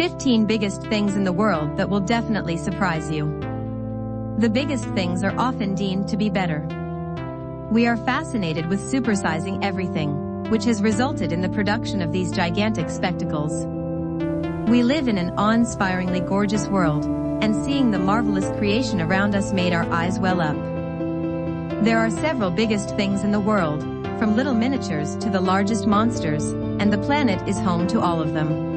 15 biggest things in the world that will definitely surprise you. The biggest things are often deemed to be better. We are fascinated with supersizing everything, which has resulted in the production of these gigantic spectacles. We live in an awe-inspiringly gorgeous world, and seeing the marvelous creation around us made our eyes well up. There are several biggest things in the world, from little miniatures to the largest monsters, and the planet is home to all of them.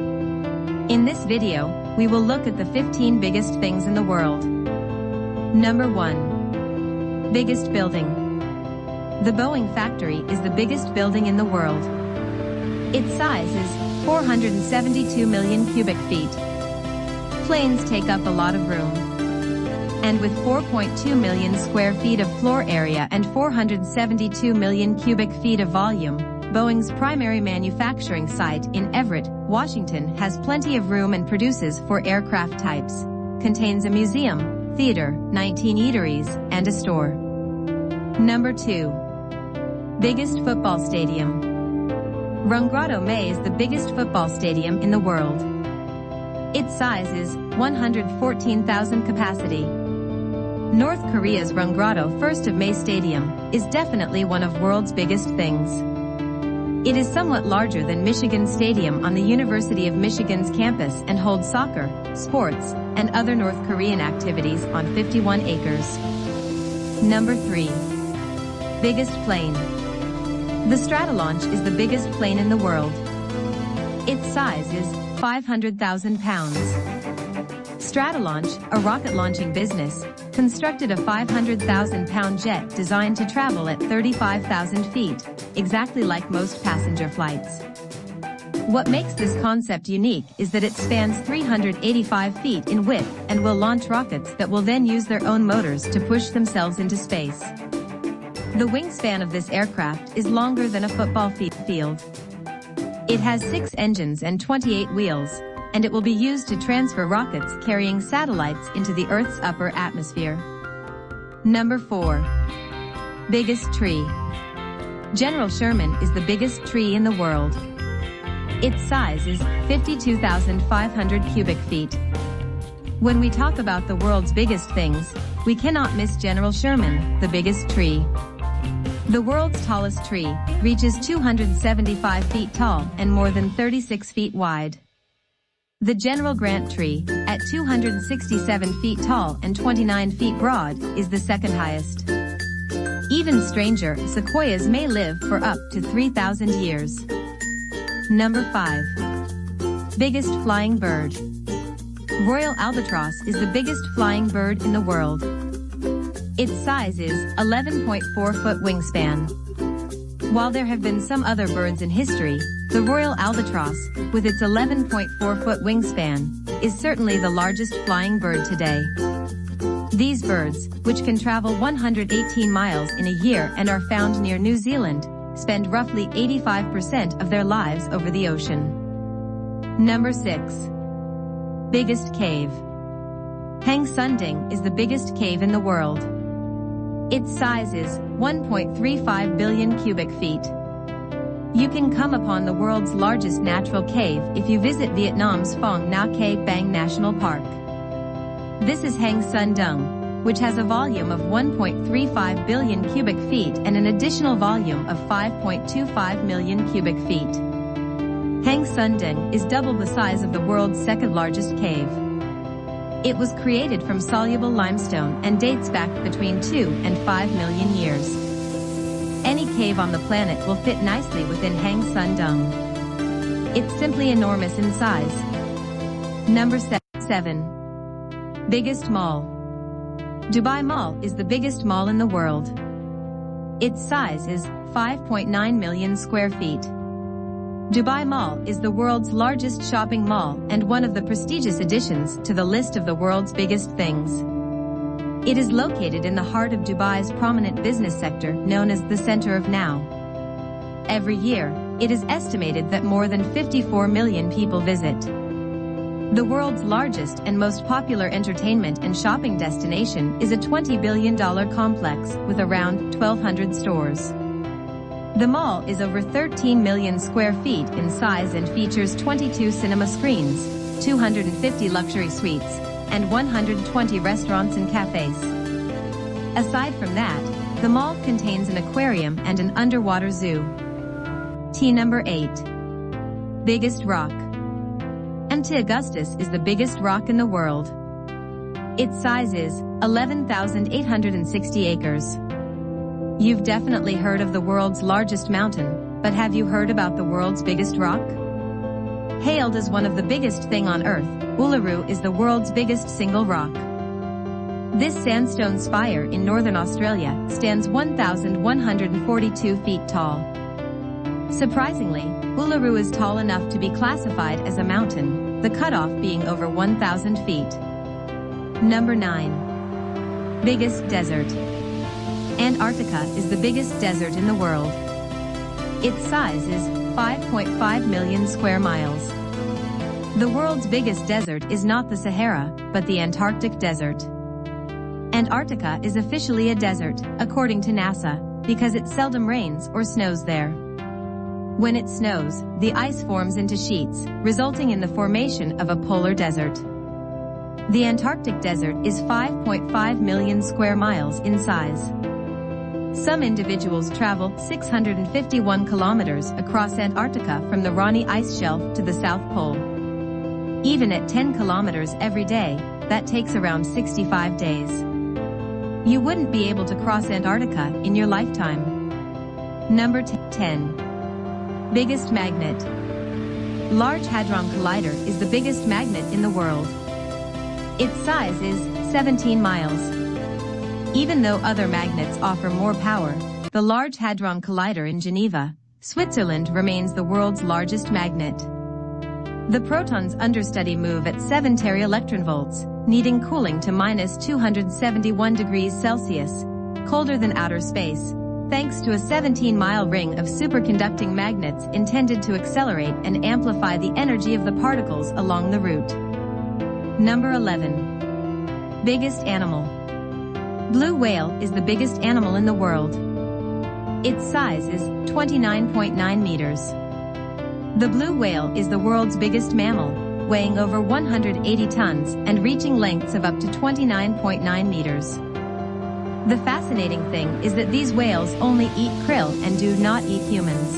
In this video, we will look at the 15 biggest things in the world. Number 1. Biggest building. The Boeing factory is the biggest building in the world. Its size is 472 million cubic feet. Planes take up a lot of room. And with 4.2 million square feet of floor area and 472 million cubic feet of volume, Boeing's primary manufacturing site in Everett, Washington has plenty of room and produces 4 aircraft types, contains a museum, theater, 19 eateries, and a store. Number 2. Biggest football stadium. Runghoto May is the biggest football stadium in the world. Its size is 114,000 capacity. North Korea's Runghoto First of May Stadium is definitely one of world's biggest things. It is somewhat larger than Michigan Stadium on the University of Michigan's campus and holds soccer, sports, and other North Korean activities on 51 acres. Number 3. Biggest plane. The Stratolaunch is the biggest plane in the world. Its size is 500,000 pounds. Stratolaunch, a rocket launching business, constructed a 500,000-pound jet designed to travel at 35,000 feet, exactly like most passenger flights. What makes this concept unique is that it spans 385 feet in width and will launch rockets that will then use their own motors to push themselves into space. The wingspan of this aircraft is longer than a football field. It has 6 engines and 28 wheels, and it will be used to transfer rockets carrying satellites into the Earth's upper atmosphere. Number 4. Biggest tree. General Sherman is the biggest tree in the world. Its size is 52,500 cubic feet. When we talk about the world's biggest things, we cannot miss General Sherman, the biggest tree. The world's tallest tree reaches 275 feet tall and more than 36 feet wide. The General Grant tree, at 267 feet tall and 29 feet broad, is the second highest. Even stranger, sequoias may live for up to 3,000 years. Number 5. Biggest flying bird. Royal albatross is the biggest flying bird in the world. Its size is 11.4-foot wingspan. While there have been some other birds in history, the Royal albatross, with its 11.4-foot wingspan, is certainly the largest flying bird today. These birds, which can travel 118 miles in a year and are found near New Zealand, spend roughly 85% of their lives over the ocean. Number 6. Biggest cave. Hang Sunding is the biggest cave in the world. Its size is 1.35 billion cubic feet. You can come upon the world's largest natural cave if you visit Vietnam's Phong Nha Ke Bang National Park. This is Hang Sundung, which has a volume of 1.35 billion cubic feet and an additional volume of 5.25 million cubic feet. Hang Sundung is double the size of the world's second largest cave. It was created from soluble limestone and dates back between 2 and 5 million years. Any cave on the planet will fit nicely within Hang Sundung. It's simply enormous in size. Number 7. Biggest mall. Dubai Mall is the biggest mall in the world. Its size is 5.9 million square feet. Dubai Mall is the world's largest shopping mall and one of the prestigious additions to the list of the world's biggest things. It is located in the heart of Dubai's prominent business sector known as the Center of Now. Every year, it is estimated that more than 54 million people visit. The world's largest and most popular entertainment and shopping destination is a $20 billion complex with around 1,200 stores. The mall is over 13 million square feet in size and features 22 cinema screens, 250 luxury suites, and 120 restaurants and cafes. Aside from that, the mall contains an aquarium and an underwater zoo. Number 8. Biggest rock. Mt. Augustus is the biggest rock in the world. Its size is 11,860 acres. You've definitely heard of the world's largest mountain, but have you heard about the world's biggest rock? Hailed as one of the biggest thing on Earth, Uluru is the world's biggest single rock. This sandstone spire in northern Australia stands 1,142 feet tall. Surprisingly, Uluru is tall enough to be classified as a mountain, the cutoff being over 1,000 feet. Number 9. Biggest desert. Antarctica is the biggest desert in the world. Its size is 5.5 million square miles. The world's biggest desert is not the Sahara, but the Antarctic Desert. Antarctica is officially a desert, according to NASA, because it seldom rains or snows there. When it snows, the ice forms into sheets, resulting in the formation of a polar desert. The Antarctic Desert is 5.5 million square miles in size. Some individuals travel 651 kilometers across Antarctica from the Ronne Ice Shelf to the South Pole. Even at 10 kilometers every day, that takes around 65 days. You wouldn't be able to cross Antarctica in your lifetime. Number 10. Biggest magnet. Large Hadron Collider is the biggest magnet in the world. Its size is 17 miles. Even though other magnets offer more power, the Large Hadron Collider in Geneva, Switzerland remains the world's largest magnet. The protons understudy move at 7 teraelectronvolts, needing cooling to minus 271 degrees Celsius, colder than outer space, thanks to a 17-mile ring of superconducting magnets intended to accelerate and amplify the energy of the particles along the route. Number 11. Biggest animal. Blue whale is the biggest animal in the world. Its size is 29.9 meters. The blue whale is the world's biggest mammal, weighing over 180 tons and reaching lengths of up to 29.9 meters. The fascinating thing is that these whales only eat krill and do not eat humans.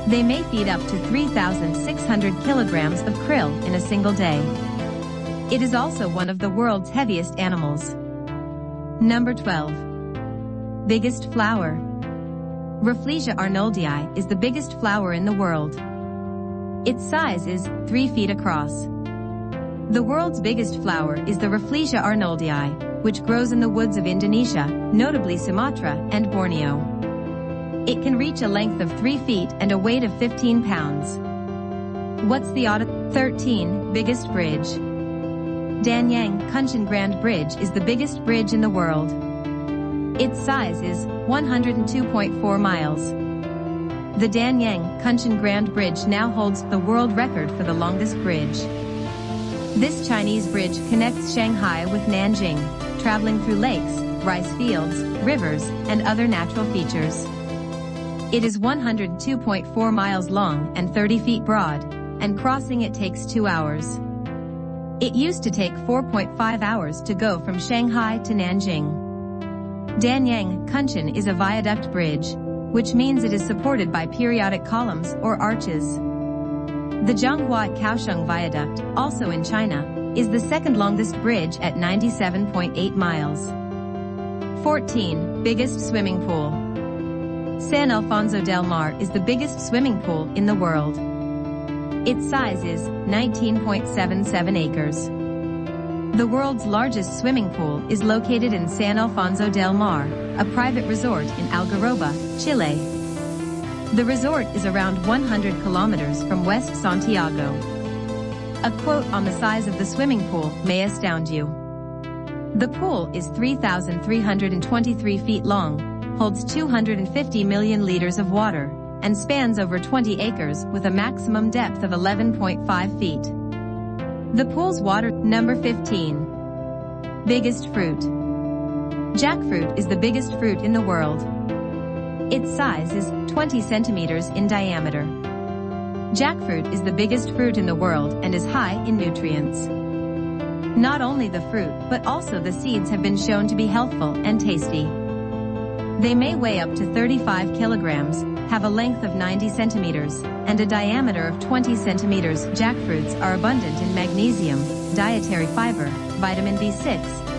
They may feed up to 3,600 kilograms of krill in a single day. It is also one of the world's heaviest animals. Number 12. Biggest flower. Rafflesia arnoldii is the biggest flower in the world. Its size is 3 feet across. The world's biggest flower is the Rafflesia arnoldii, which grows in the woods of Indonesia, notably Sumatra and Borneo. It can reach a length of 3 feet and a weight of 15 pounds. What's the odd? 13. Biggest bridge. Danyang Kunshan Grand Bridge is the biggest bridge in the world. Its size is 102.4 miles. The Danyang Kunshan Grand Bridge now holds the world record for the longest bridge. This Chinese bridge connects Shanghai with Nanjing, traveling through lakes, rice fields, rivers, and other natural features. It is 102.4 miles long and 30 feet broad, and crossing it takes 2 hours. It used to take 4.5 hours to go from Shanghai to Nanjing. Danyang Kunshan is a viaduct bridge, which means it is supported by periodic columns or arches. The Zhonghua Kaohsiung Viaduct, also in China, is the second longest bridge at 97.8 miles. 14. Biggest swimming pool. San Alfonso del Mar is the biggest swimming pool in the world. Its size is 19.77 acres. The world's largest swimming pool is located in San Alfonso del Mar, a private resort in Algarroba, Chile. The resort is around 100 kilometers from West Santiago. A quote on the size of the swimming pool may astound you. The pool is 3,323 feet long, holds 250 million liters of water, and spans over 20 acres with a maximum depth of 11.5 feet. The pool's water. Number 15. Biggest fruit. Jackfruit is the biggest fruit in the world. Its size is 20 centimeters in diameter. Jackfruit is the biggest fruit in the world and is high in nutrients. Not only the fruit, but also the seeds have been shown to be healthful and tasty. They may weigh up to 35 kilograms, have a length of 90 centimeters, and a diameter of 20 centimeters. Jackfruits are abundant in magnesium, dietary fiber, vitamin B6,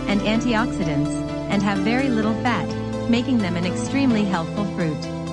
and antioxidants, and have very little fat, making them an extremely healthful fruit.